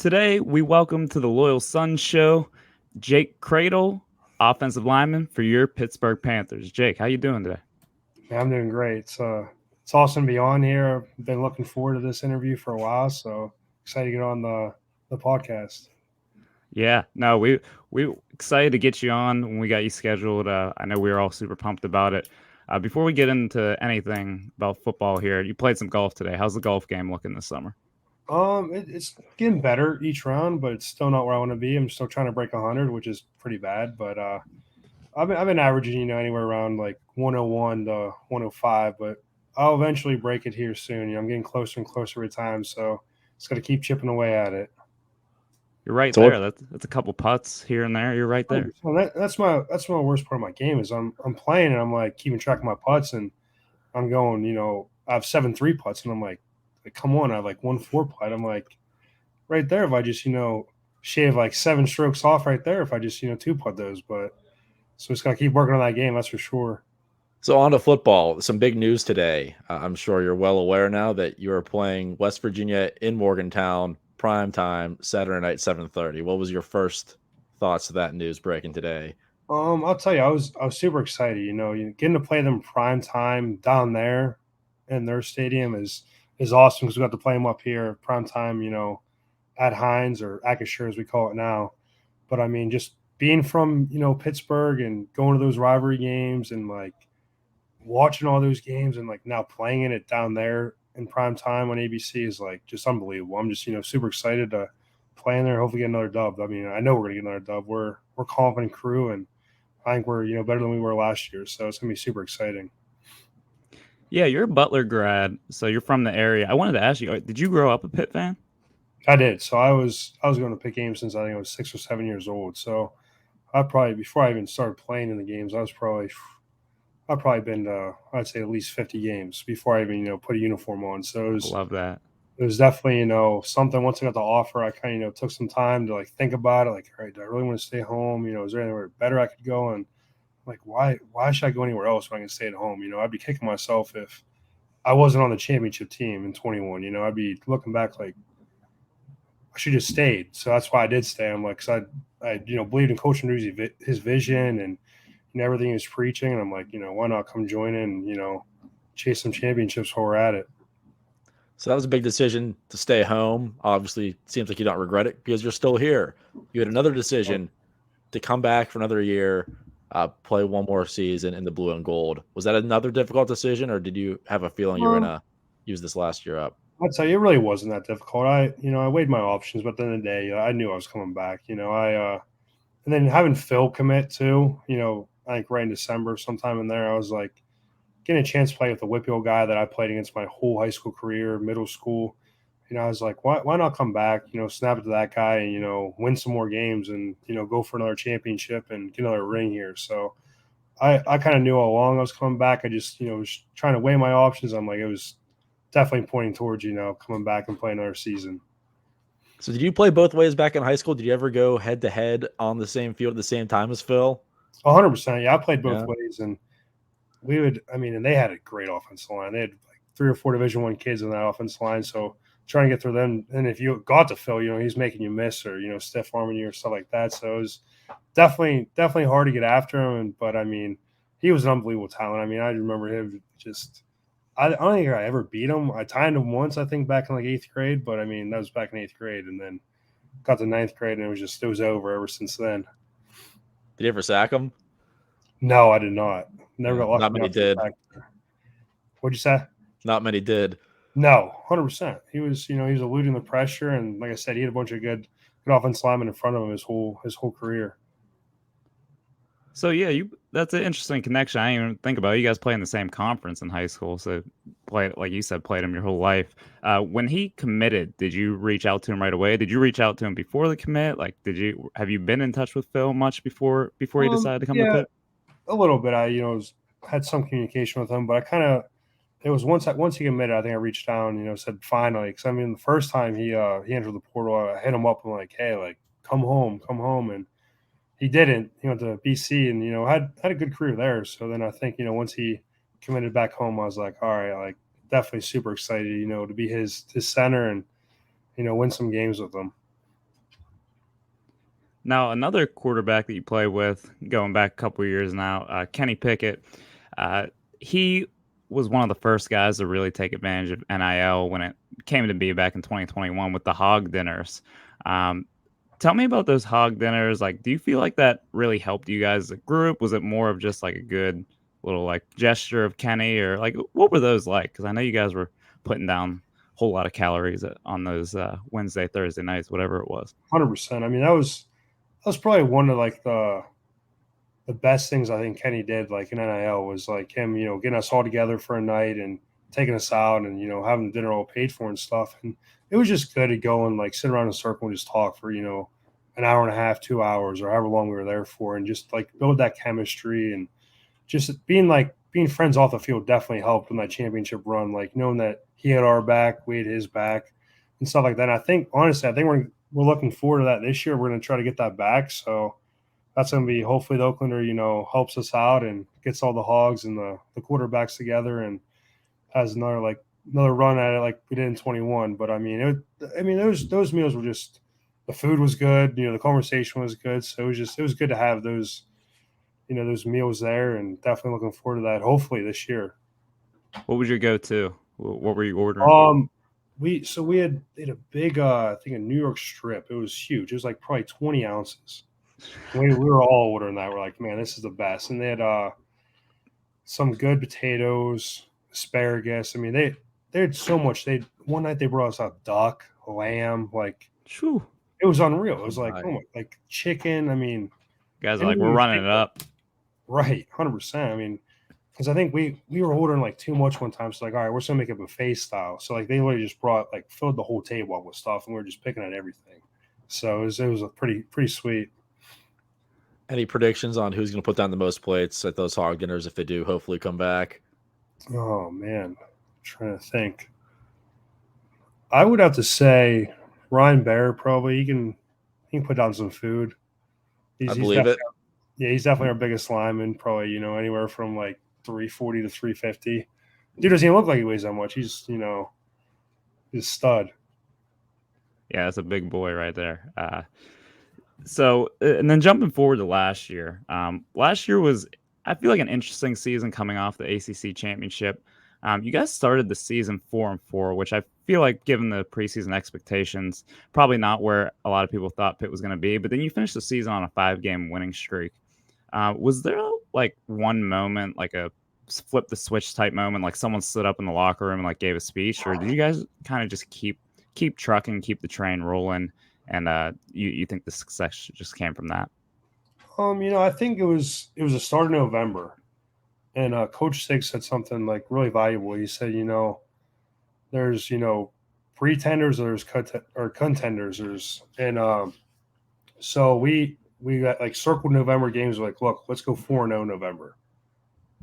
Today, we welcome to the Loyal Sons show Jake Kradel, offensive lineman for your Pittsburgh Panthers. Jake, how you doing today? Yeah, I'm doing great. It's awesome to be on here. I've been looking forward to this interview for a while, so excited to get on the podcast. Yeah, no, we excited to get you on when we got you scheduled. I know we were all super pumped about it. Before we get into anything about football here, you played some golf today. How's the golf game looking this summer? It's getting better each round, but it's still not where I want to be. I'm still trying to break 100, which is pretty bad. But I've been averaging, anywhere around like 101 to 105. But I'll eventually break it here soon. I'm getting closer and closer every time, so just got to keep chipping away at it. You're right So there. what? That's a couple putts here and there. You're right there. So that's my worst part of my game is I'm playing and I'm like keeping track of my putts and I'm going, I have 7-3 putts, and I'm like, come on, I have like 1-4 putt. I'm like, right there, if I just, shave like 7 strokes off right there, if I just, two putt those. But so it's got to keep working on that game, that's for sure. So on to football. Some big news today. I'm sure you're well aware now that you are playing West Virginia in Morgantown, prime time, Saturday night, 7:30. What was your first thoughts to that news breaking today? I'll tell you, I was super excited. Getting to play them prime time down there in their stadium is awesome because we got to play them up here prime time. At Heinz or Acrisure as we call it now. But I mean, just being from Pittsburgh and going to those rivalry games and like watching all those games and like now playing in it down there in prime time on ABC is like just unbelievable. I'm just super excited to play in there. Hopefully get another dub. I mean, I know we're gonna get another dub. We're confident crew and I think we're better than we were last year. So it's gonna be super exciting. Yeah, you're a Butler grad, so you're from the area. I wanted to ask you, did you grow up a Pitt fan? I did. So I was going to pick games since I think I was 6 or 7 years old. So I probably before I even started playing in the games, I've probably been to I'd say at least 50 games before I even put a uniform on. So I love that. it was definitely something. Once I got the offer, I kind of took some time to like think about it. Like, all right, do I really want to stay home? Is there anywhere better I could go? And like, why should I go anywhere else when I can stay at home? I'd be kicking myself if I wasn't on the championship team in 21. I'd be looking back like I should just stayed. So that's why I did stay. I'm like, cause I believed in Coach Andrew's his vision and everything he was preaching. And I'm like, why not come join in and, chase some championships while we're at it. So that was a big decision to stay home. Obviously, it seems like you don't regret it because you're still here. You had another decision to come back for another year, play one more season in the blue and gold. Was that another difficult decision, or did you have a feeling you were going to use this last year up? I'd say it really wasn't that difficult. I weighed my options, but at the end of the day, I knew I was coming back. And then having Phil commit too. I think right in December, sometime in there, I was like getting a chance to play with the Whitfield guy that I played against my whole high school career, middle school. I was like, why not come back? Snap it to that guy and win some more games and go for another championship and get another ring here. So I kind of knew all along I was coming back. I just was trying to weigh my options. I'm like, it was definitely pointing towards coming back and playing another season. So did you play both ways back in high school? Did you ever go head to head on the same field at the same time as Phil? 100%. Yeah, I played both Yeah. ways, and we would. I mean, and they had a great offensive line. They had like 3 or 4 Division I kids in that offensive line. So trying to get through them, and if you got to Phil, he's making you miss or stiff arming you or stuff like that. So it was definitely hard to get after him. But I mean, he was an unbelievable talent. I mean, I remember him just. I don't think I ever beat him. I tied him once, I think, back in like 8th grade. But I mean, that was back in 8th grade, and then got to 9th grade, and it was over ever since then. Did you ever sack him? No, I did not. Never got lucky Not many enough to get did. back there. What'd you say? Not many did. No, 100%. He was eluding the pressure, and like I said, he had a bunch of good offensive linemen in front of him his whole career. So yeah, that's an interesting connection. I didn't even think about it. You guys play in the same conference in high school, so played like you said, played him your whole life. When he committed, did you reach out to him right away? Did you reach out to him before the commit? Like, have you been in touch with Phil much before he decided to come to Yeah, Pitt? a little bit. I had some communication with him, but I kind of it was once he committed. I think I reached down, said finally. Because I mean, the first time he entered the portal, I hit him up and like, hey, like come home, and he didn't. He went to BC and had a good career there. So then I think once he committed back home, I was like, all right, like definitely super excited. To be his center and win some games with him. Now, another quarterback that you play with, going back a couple of years now, Kenny Pickett, uh, he was one of the first guys to really take advantage of NIL when it came to be back in 2021 with the hog dinners. Um, Tell me about those hog dinners. Like, do you feel like that really helped you guys as a group? Was it more of just like a good little like gesture of Kenny, or like what were those like? Because I know you guys were putting down a whole lot of calories on those Wednesday, Thursday nights, whatever it was. 100%. I mean, that was probably one of like the best things I think Kenny did, like in NIL, was like him, getting us all together for a night and taking us out and having dinner all paid for and stuff. And it was just good to go and like sit around in a circle and just talk for an hour and a half, 2 hours, or however long we were there for, and just like build that chemistry and just being friends off the field definitely helped in that championship run. Like knowing that he had our back, we had his back, and stuff like that. And I think honestly, I think we're looking forward to that this year. We're going to try to get that back. So that's going to be hopefully the Oaklander, helps us out and gets all the hogs and the quarterbacks together and has another run at it like we did in 21. But I mean, those meals were just, the food was good, the conversation was good. So it was good to have those meals there, and definitely looking forward to that. Hopefully this year. What was your go-to? What were you ordering? We had a big I think a New York strip. It was huge. It was like probably 20 ounces. We were all ordering that. We're like, man, this is the best. And they had some good potatoes, asparagus. I mean, they had so much. They one night they brought us out duck, lamb, like Shoo. it was unreal. It was like, Right. oh my, like chicken. I mean, Guys are like, anything we're you running think it of. up. Right, 100%. I mean, because I think we were ordering like too much one time. So like, all right, we're just gonna make it buffet style. So like they literally just filled the whole table up with stuff, and we were just picking at everything. So it was a pretty sweet. Any predictions on who's going to put down the most plates at those hog dinners if they do hopefully come back? Oh man, I'm trying to think. I would have to say Ryan Bear probably. He can put down some food. I He's believe definitely, it. yeah, he's definitely our biggest lineman. Probably anywhere from like 340 to 350. Dude doesn't even look like he weighs that much. He's a stud. Yeah, that's a big boy right there. And then jumping forward to last year. Last year was, I feel like, an interesting season coming off the ACC championship. You guys started the season 4-4, which I feel like, given the preseason expectations, probably not where a lot of people thought Pitt was going to be. But then you finished the season on a 5-game winning streak. Was there like one moment, like a flip the switch type moment, like someone stood up in the locker room and like gave a speech, or did you guys kind of just keep trucking, keep the train rolling, and you think the success just came from that? I think it was the start of November, and Coach Sig said something like really valuable. He said, there's pretenders, there's or contenders, and so we got like circled November games. Like, look, let's go 4-0 November,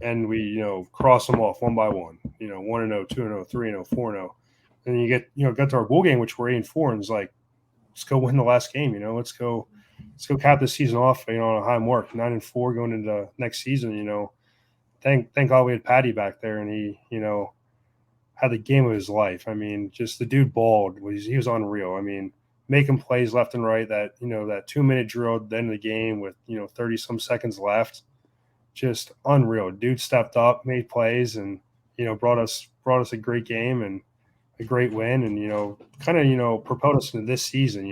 and we cross them off one by one. 1-0, 2-0, 3-0, 4-0, and you get to our bowl game, which we're 8-4, and it's like, let's go win the last game. Let's go cap the season off on a high mark, 9-4 going into next season. Thank God we had Patty back there, and he had the game of his life. I mean, just the dude balled. He was unreal. I mean, making plays left and right. That 2-minute drill at the end of the game with 30 some seconds left, just unreal. Dude stepped up, made plays, and brought us a great game and a great win, and kind of propelled us into this season.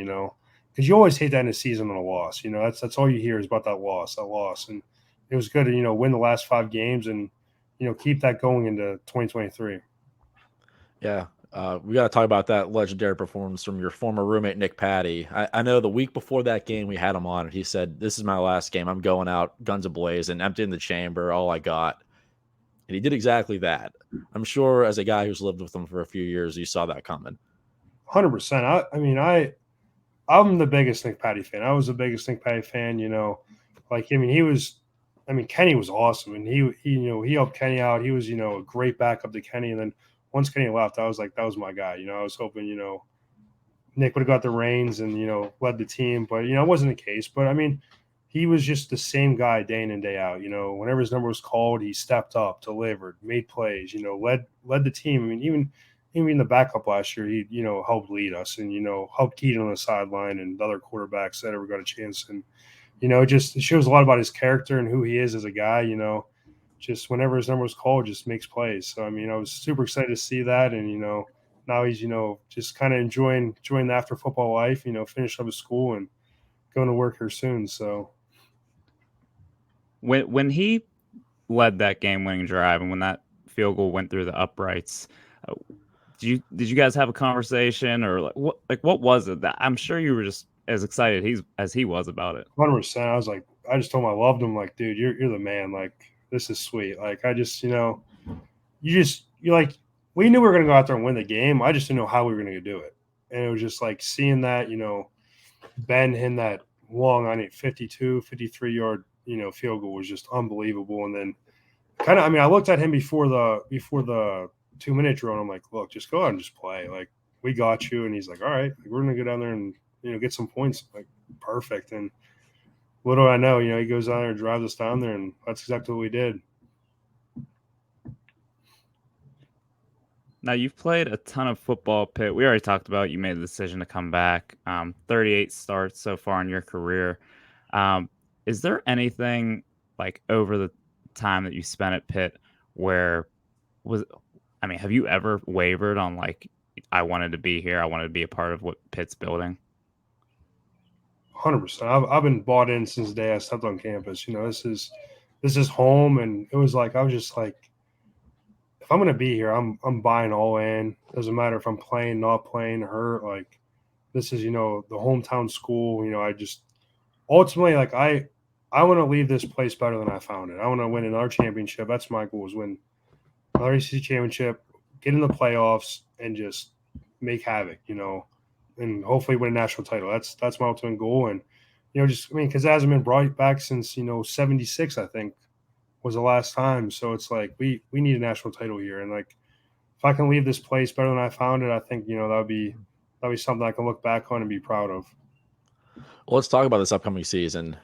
Because you always hate that in a season on a loss. That's all you hear is about that loss, and it was good to win the last 5 games and keep that going into 2023. Yeah. We got to talk about that legendary performance from your former roommate, Nick Patty. I know the week before that game, we had him on, and he said, "This is my last game. I'm going out guns ablaze and emptying the chamber, all I got." And he did exactly that. I'm sure as a guy who's lived with him for a few years, you saw that coming. 100%. I'm the biggest Nick Patty fan. I was the biggest Nick Patty fan. Kenny was awesome, and he helped Kenny out. He was a great backup to Kenny, and then once Kenny left, I was like, that was my guy. I was hoping Nick would have got the reins and led the team, but it wasn't the case. But I mean, he was just the same guy day in and day out. Whenever his number was called, he stepped up, delivered, made plays. Led the team. I mean, even the backup last year, he, helped lead us and, helped Keaton on the sideline and the other quarterbacks that ever got a chance. And, it shows a lot about his character and who he is as a guy, just whenever his number was called, just makes plays. So, I mean, I was super excited to see that. And, now he's, just kind of enjoying the after football life, finish up his school and going to work here soon. So, When he led that game-winning drive and when that field goal went through the uprights, uh, did you guys have a conversation or what was it that I'm sure you were just as excited as he was about it? 100%. I was like, I just told him I loved him. Like, dude, you're the man. Like, this is sweet. Like, I just, you're like, we knew we were going to go out there and win the game. I just didn't know how we were going to do it. And it was just like seeing that, Ben hitting that long, 52, 53-yard, field goal was just unbelievable. And then I looked at him before the 2-minute drill and I'm like, look, just go out and just play. Like, we got you. And he's like, all right, like, we're going to go down there and, get some points. Like, perfect. And what do I know? He goes down there and drives us down there, and that's exactly what we did. Now, you've played a ton of football, Pitt. We already talked about you made the decision to come back. 38 starts so far in your career. Is there anything like over the time that you spent at Pitt where have you ever wavered on like, I wanted to be here, I wanted to be a part of what Pitt's building? 100%. I've been bought in since the day I stepped on campus. This is home, and it was like I was just like, if I'm going to be here, I'm buying all in. Doesn't matter if I'm playing, not playing, hurt. Like, this is, the hometown school. I just ultimately, like, I want to leave this place better than I found it. I want to win another championship. That's my goal, is win another ACC championship, get in the playoffs, and just make havoc, and hopefully win a national title. That's my ultimate goal. And, because it hasn't been brought back since, 76, I think, was the last time. So it's like we need a national title here. And like, if I can leave this place better than I found it, I think, that'd be something I can look back on and be proud of. Well, let's talk about this upcoming season.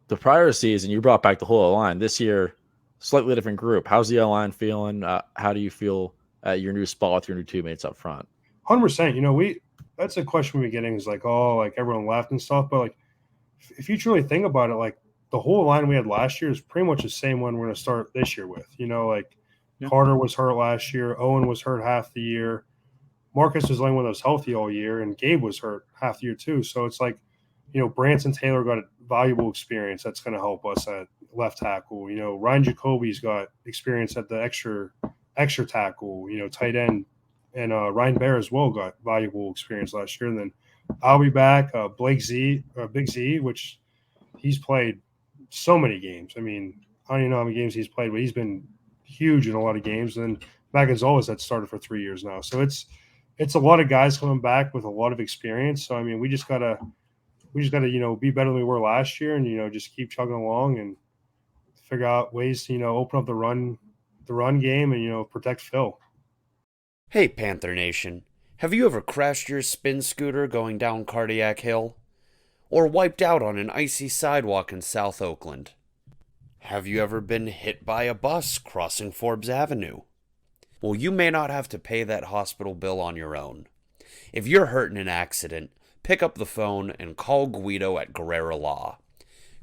The prior season, you brought back the whole line. This year, slightly different group. How's the line feeling? How do you feel at your new spot with your new teammates up front? 100%. That's a question we're getting, is like, oh, like everyone left and stuff. But like, if you truly think about it, like the whole line we had last year is pretty much the same one we're going to start this year with. Carter was hurt last year. Owen was hurt half the year. Marcus was the only one that was healthy all year, and Gabe was hurt half the year too. So it's like, Branson Taylor got a valuable experience that's going to help us at left tackle. Ryan Jacoby's got experience at the extra tackle, tight end. And Ryan Bear as well got valuable experience last year. And then I'll be back. Big Z, which he's played so many games. I mean, I don't even know how many games he's played, but he's been huge in a lot of games. And then Matt Gonzalez had started for 3 years now. So it's a lot of guys coming back with a lot of experience. So, I mean, we just gotta, be better than we were last year and, just keep chugging along and figure out ways to, open up the run game and, protect Phil. Hey, Panther Nation. Have you ever crashed your spin scooter going down Cardiac Hill? Or wiped out on an icy sidewalk in South Oakland? Have you ever been hit by a bus crossing Forbes Avenue? Well, you may not have to pay that hospital bill on your own. If you're hurt in an accident, pick up the phone and call Guido at Guerrera Law.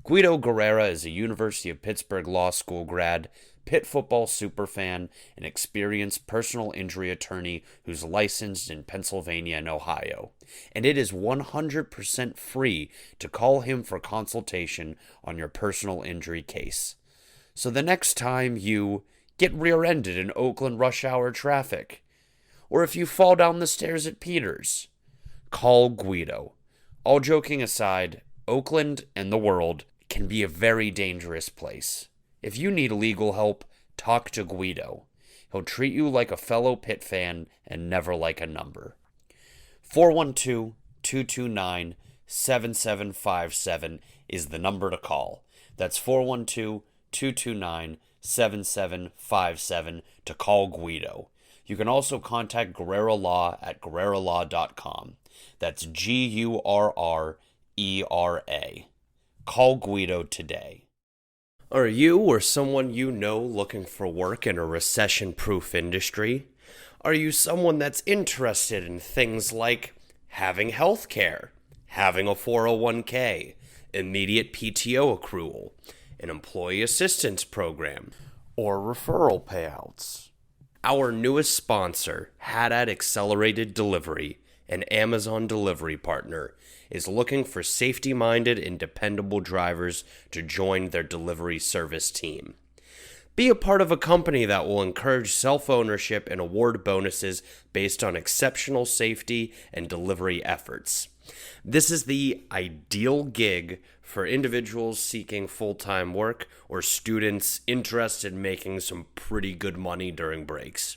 Guido Guerrera is a University of Pittsburgh Law School grad, Pitt football superfan, and experienced personal injury attorney who's licensed in Pennsylvania and Ohio. And it is 100% free to call him for consultation on your personal injury case. So the next time you get rear-ended in Oakland rush hour traffic, or if you fall down the stairs at Peters, call Guido. All joking aside, Oakland and the world can be a very dangerous place. If you need legal help, talk to Guido. He'll treat you like a fellow Pitt fan and never like a number. 412-229-7757 is the number to call. That's 412-229-7757 to call Guido. You can also contact Guerrera Law at guerreralaw.com. That's Guerrera. Call Guido today. Are you or someone you know looking for work in a recession-proof industry? Are you someone that's interested in things like having health care, having a 401k, immediate PTO accrual, an employee assistance program, or referral payouts? Our newest sponsor, Haddad Accelerated Delivery, an Amazon delivery partner, is looking for safety-minded and dependable drivers to join their delivery service team. Be a part of a company that will encourage self-ownership and award bonuses based on exceptional safety and delivery efforts. This is the ideal gig for individuals seeking full-time work or students interested in making some pretty good money during breaks.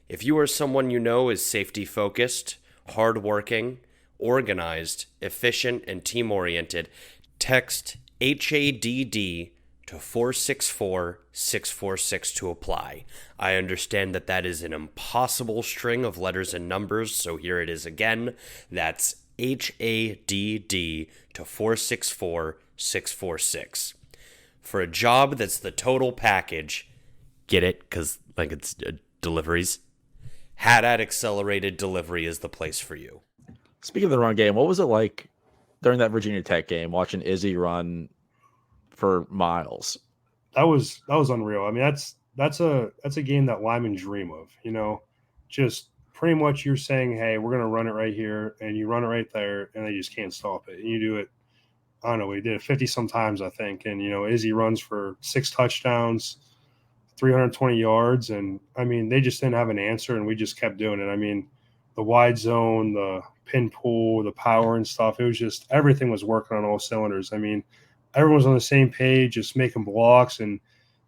If you or someone you know is safety-focused, hardworking, organized, efficient, and team-oriented, text HADD to 464-646 to apply. I understand that is an impossible string of letters and numbers, so here it is again. That's HADD to 464-646. For a job that's the total package, get it? Because, it's deliveries. Haddad Accelerated Delivery is the place for you. Speaking of the run game, what was it like during that Virginia Tech game, watching Izzy run for miles? That was unreal. I mean, that's a game that linemen dream of, just pretty much you're saying, hey, we're going to run it right here, and you run it right there, and they just can't stop it. And you do it, I don't know, we did it 50 sometimes, I think. And, Izzy runs for 6 touchdowns, 320 yards. And, I mean, they just didn't have an answer, and we just kept doing it. I mean, the wide zone, the pin pull, the power and stuff, it was just everything was working on all cylinders. I mean, everyone was on the same page, just making blocks. And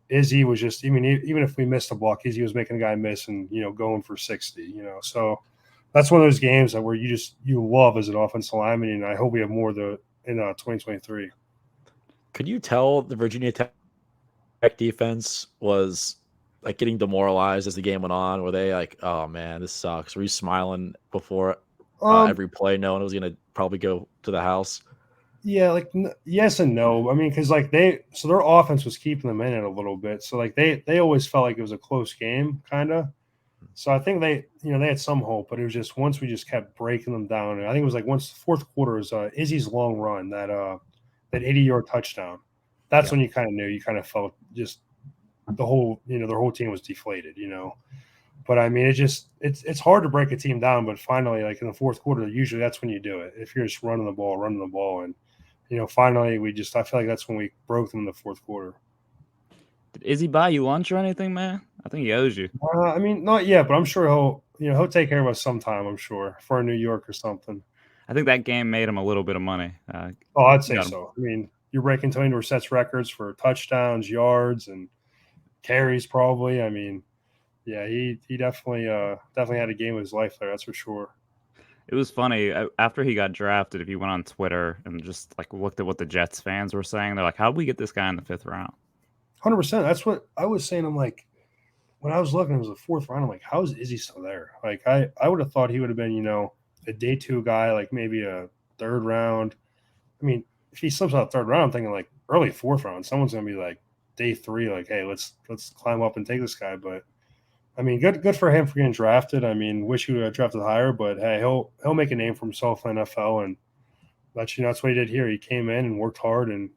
Izzy was just, even if we missed a block, Izzy was making a guy miss and, going for 60, So that's one of those games that where you love as an offensive lineman, and I hope we have more in 2023. Could you tell the Virginia Tech defense was getting demoralized as the game went on? Were they like, oh man, this sucks? Were you smiling before every play, knowing it was going to probably go to the house? Yeah, yes and no. I mean, because their offense was keeping them in it a little bit. So they always felt like it was a close game, kind of. So I think they had some hope, but it was just once we just kept breaking them down. And I think it was once the fourth quarter was Izzy's long run, that 80-yard touchdown. That's when you kind of knew. You kind of felt just the whole their whole team was deflated. But I mean, it's hard to break a team down. But finally, in the fourth quarter, usually that's when you do it. If you're just running the ball, and finally I feel like that's when we broke them in the fourth quarter. Did Izzy buy you lunch or anything, man? I think he owes you. I mean, not yet, but I'm sure he'll take care of us sometime. I'm sure for New York or something. I think that game made him a little bit of money. I'd say so. I mean, you're breaking Tony Dorsett's records for touchdowns, yards, and carries. Probably. I mean, yeah, he definitely had a game of his life there. That's for sure. It was funny after he got drafted. If you went on Twitter and just looked at what the Jets fans were saying, they're like, "How did we get this guy in the 5th round?" 100%. That's what I was saying. I'm like, when I was looking, it was the 4th round. I'm like, how is Izzy still there? I would have thought he would have been, a day 2 guy, maybe a 3rd round. I mean, if he slips out 3rd round, I'm thinking early 4th round, someone's gonna be day 3, hey, let's climb up and take this guy. But I mean, good for him for getting drafted. I mean, wish he would have drafted higher, but hey, he'll make a name for himself in the NFL, and that's what he did here. He came in and worked hard and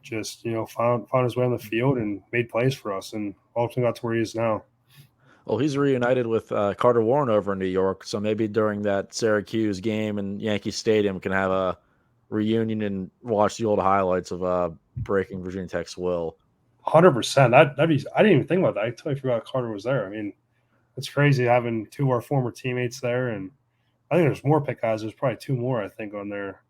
just found his way on the field and made plays for us, and ultimately got to where he is now. Well, he's reunited with Carter Warren over in New York, so maybe during that Syracuse game in Yankee Stadium, we can have a reunion and watch the old highlights of breaking Virginia Tech's will. 100%. That'd be. I didn't even think about that. I totally forgot Carter was there. I mean, it's crazy having 2 of our former teammates there, and I think there's more Pitt guys. There's probably 2 more. I think on there.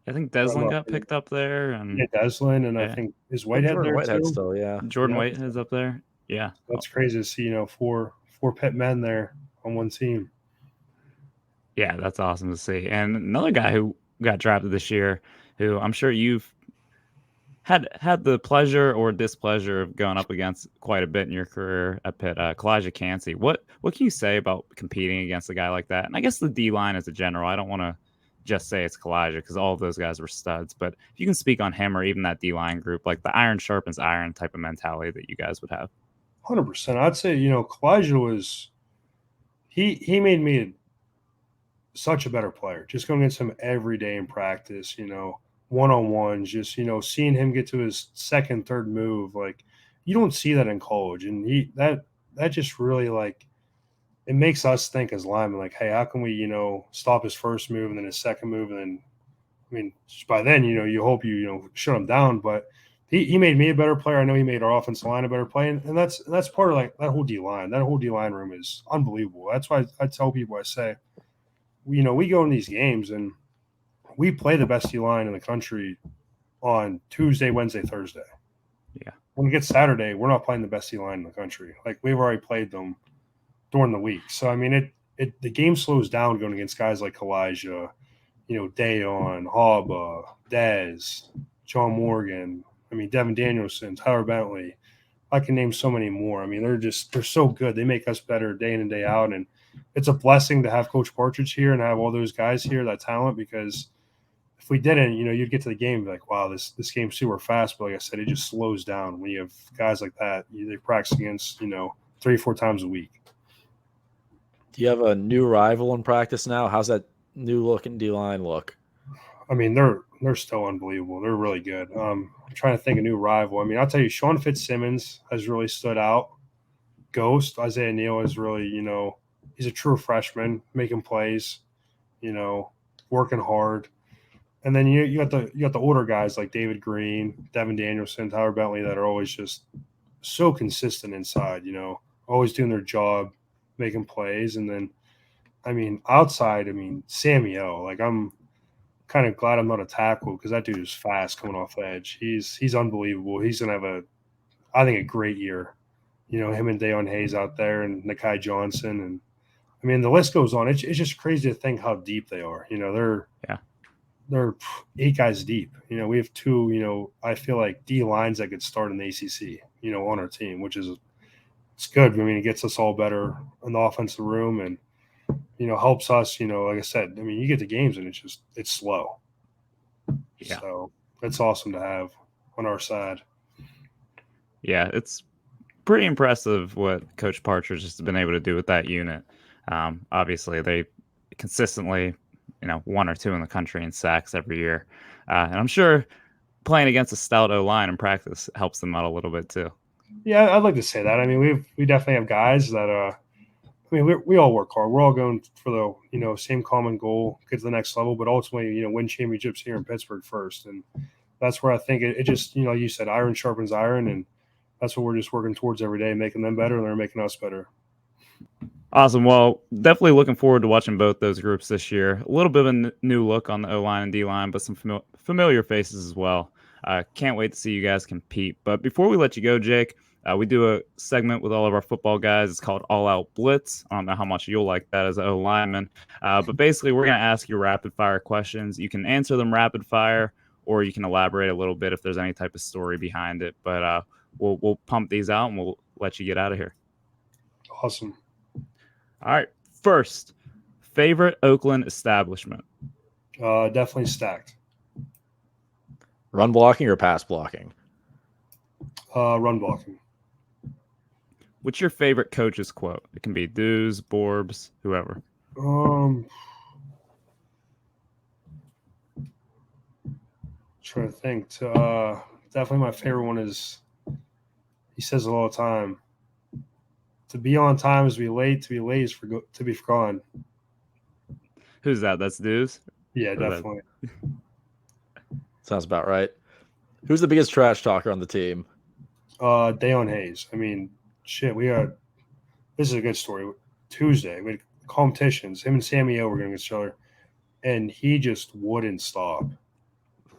I think Deslin got picked up there, and Deslin, and I think is Whitehead there Whitehead too. Still, yeah. Jordan Whitehead's up there. Yeah, that's crazy to see. 4 Pitt men there on one team. Yeah, that's awesome to see. And another guy who got drafted this year, who I'm sure you've had the pleasure or displeasure of going up against quite a bit in your career at Pitt, Kalijah Cansey. What can you say about competing against a guy like that? And I guess the D-line as a general, I don't want to just say it's Kalijah because all of those guys were studs. But if you can speak on him or even that D-line group, the iron sharpens iron type of mentality that you guys would have. 100%. I'd say, Kalijah was he made me such a better player. Just going against him every day in practice, one-on-ones, just, seeing him get to his second, third move, like you don't see that in college. And that just really like it makes us think as linemen, like, hey, how can we, stop his first move and then his second move, and then I mean, by then, you hope you shut him down, but he made me a better player. I know he made our offensive line a better player, and that's part of like that whole D line. That whole D line room is unbelievable. That's why I tell people, I say, we go in these games and we play the best D line in the country on Tuesday, Wednesday, Thursday. Yeah. When it gets Saturday, we're not playing the best D line in the country. Like we've already played them during the week. So I mean, the game slows down going against guys like Elijah, Dayon, Haba, Dez, John Morgan. I mean, Devin Danielson, Tyler Bentley. I can name so many more. I mean, they're so good. They make us better day in and day out. And it's a blessing to have Coach Partridge here and have all those guys here, that talent, because if we didn't, you'd get to the game and be like, wow, this game's super fast. But like I said, it just slows down when you have guys like that. They practice against, 3-4 times a week. Do you have a new rival in practice now? How's that new looking D line look? I mean, they're still unbelievable. They're really good. I'm trying to think of a new rival. I mean, I'll tell you, Sean Fitzsimmons has really stood out. Ghost Isaiah Neal is really, he's a true freshman, making plays, working hard. And then you got the older guys like David Green, Devin Danielson, Tyler Bentley that are always just so consistent inside. Always doing their job, making plays. And then, I mean, outside, Sammy O. Like I'm kind of glad I'm not a tackle because that dude is fast coming off edge. He's unbelievable. He's gonna have I think a great year. Him and Dayon Hayes out there and Nakai Johnson, and I mean the list goes on. It's just crazy to think how deep they are. They're 8 guys deep. We have 2. I feel like D lines that could start in the ACC. On our team, which is it's good. I mean, it gets us all better in the offensive room and. Helps us, like I said, I mean, you get the games and it's slow. Yeah. So it's awesome to have on our side. Yeah, it's pretty impressive what Coach Partridge has been able to do with that unit. Obviously, they consistently, 1 or 2 in the country in sacks every year. And I'm sure playing against a stout O-line in practice helps them out a little bit too. Yeah, I'd like to say that. I mean, we definitely have guys that we all work hard. We're all going for the same common goal, get to the next level, but ultimately win championships here in Pittsburgh first. And that's where I think it just you said iron sharpens iron, and that's what we're just working towards every day, making them better, and they're making us better. Awesome. Well, definitely looking forward to watching both those groups this year. A little bit of a new look on the O-line and D-line, but some familiar faces as well. Can't wait to see you guys compete. But before we let you go, Jake, we do a segment with all of our football guys. It's called All Out Blitz. I don't know how much you'll like that as an O-lineman. But basically, we're going to ask you rapid-fire questions. You can answer them rapid-fire, or you can elaborate a little bit if there's any type of story behind it. But we'll pump these out, and we'll let you get out of here. Awesome. All right. First, favorite Oakland establishment? Definitely Stacked. Run blocking or pass blocking? Run blocking. What's your favorite coach's quote? It can be Dews, Borbs, whoever. Trying to think. Definitely my favorite one is he says it all the time. To be on time is to be late. To be late is to be forgotten. Who's that? That's Dews? Yeah, definitely. Sounds about right. Who's the biggest trash talker on the team? Dayon Hayes. I mean, shit, this is a good story. Tuesday, we had competitions. Him and Sammy O were going to get each other, and he just wouldn't stop.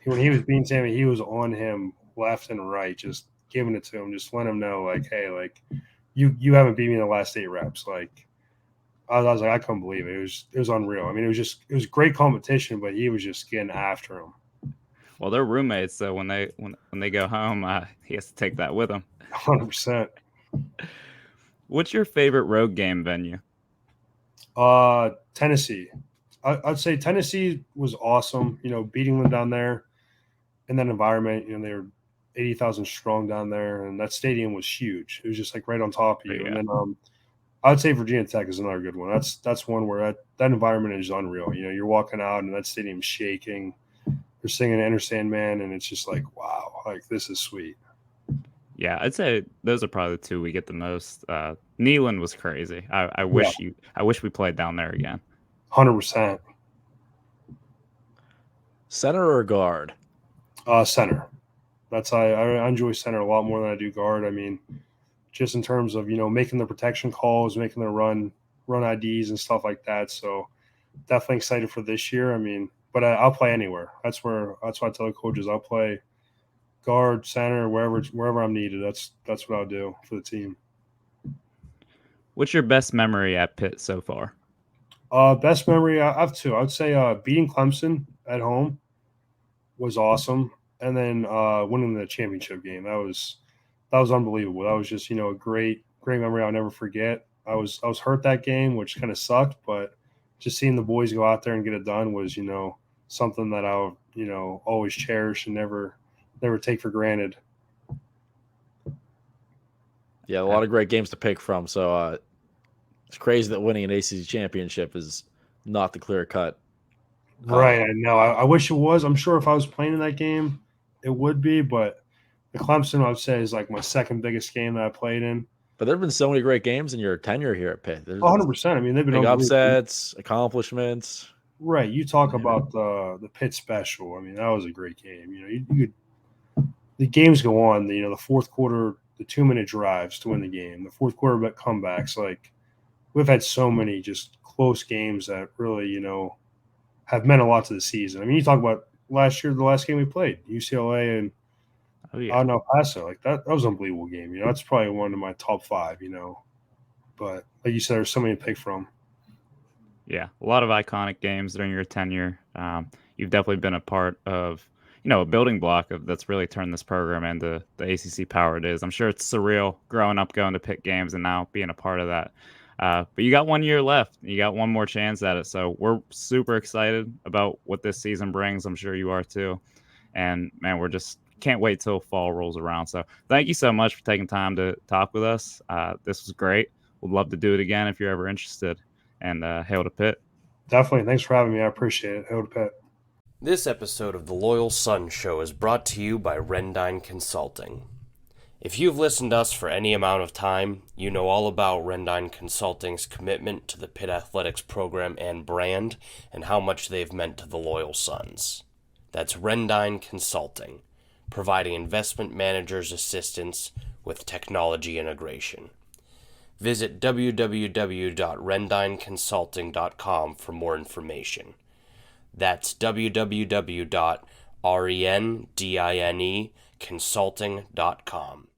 When he was beating Sammy, he was on him left and right, just giving it to him, just letting him know, like, hey, like, you haven't beat me in the last 8 reps. Like, I was like, I couldn't believe it. It was unreal. I mean, it was great competition, but he was just getting after him. Well, they're roommates, so when they go home, he has to take that with him. 100%. What's your favorite road game venue? Tennessee. I'd say Tennessee was awesome. Beating them down there in that environment. They were 80,000 strong down there, and that stadium was huge. It was just like right on top of you. Yeah. And then I'd say Virginia Tech is another good one. That's one where that environment is unreal. You know, you're walking out and that stadium's shaking. They're singing Enter Sandman, and it's just like, wow, like this is sweet. Yeah, I'd say those are probably the two we get the most. Neyland was crazy. I wish we played down there again. 100%. Center or guard? Center. I enjoy center a lot more than I do guard. I mean, just in terms of, you know, making the protection calls, making the run IDs and stuff like that. So definitely excited for this year. I mean, but I'll play anywhere. That's why I tell the coaches I'll play guard, center, wherever I'm needed. That's what I'll do for the team. What's your best memory at Pitt so far? Best memory I have two. I would say beating Clemson at home was awesome, and then winning the championship game. That was unbelievable. That was just, you know, a great memory I'll never forget. I was hurt that game, which kind of sucked, but just seeing the boys go out there and get it done was, you know, something that I'll, you know, always cherish and never take for granted. Yeah, a lot of great games to pick from. So it's crazy that winning an ACC championship is not the clear cut. Right, I know. I wish it was. I'm sure if I was playing in that game, it would be. But the Clemson, I would say, is like my second biggest game that I played in. But there have been so many great games in your tenure here at Pitt. There's 100%. I mean, they've been big unbelievable. upsets, accomplishments. Right. You talk about the Pitt special. I mean, that was a great game. You know, you could, the games go on. You know, the fourth quarter, the 2-minute drives to win the game, the fourth quarter comebacks. Like, we've had so many just close games that really, you know, have meant a lot to the season. I mean, you talk about last year, the last game we played, UCLA and out in El Paso. Like that was an unbelievable game. You know, that's probably one of my top 5. You know, but like you said, there's so many to pick from. Yeah, a lot of iconic games during your tenure. You've definitely been a part of, you know, a building block that's really turned this program into the ACC power it is. I'm sure it's surreal growing up, going to Pitt games, and now being a part of that. But you got 1 year left. You got one more chance at it. So we're super excited about what this season brings. I'm sure you are too. And, man, we're just can't wait till fall rolls around. So thank you so much for taking time to talk with us. This was great. We'd love to do it again if you're ever interested. And hail to Pitt. Definitely. Thanks for having me. I appreciate it. Hail to Pitt. This episode of The Loyal Sun Show is brought to you by Rendine Consulting. If you've listened to us for any amount of time, you know all about Rendine Consulting's commitment to the Pitt Athletics program and brand, and how much they've meant to the Loyal Suns. That's Rendine Consulting, providing investment managers assistance with technology integration. Visit www.rendineconsulting.com for more information. That's www.rendineconsulting.com.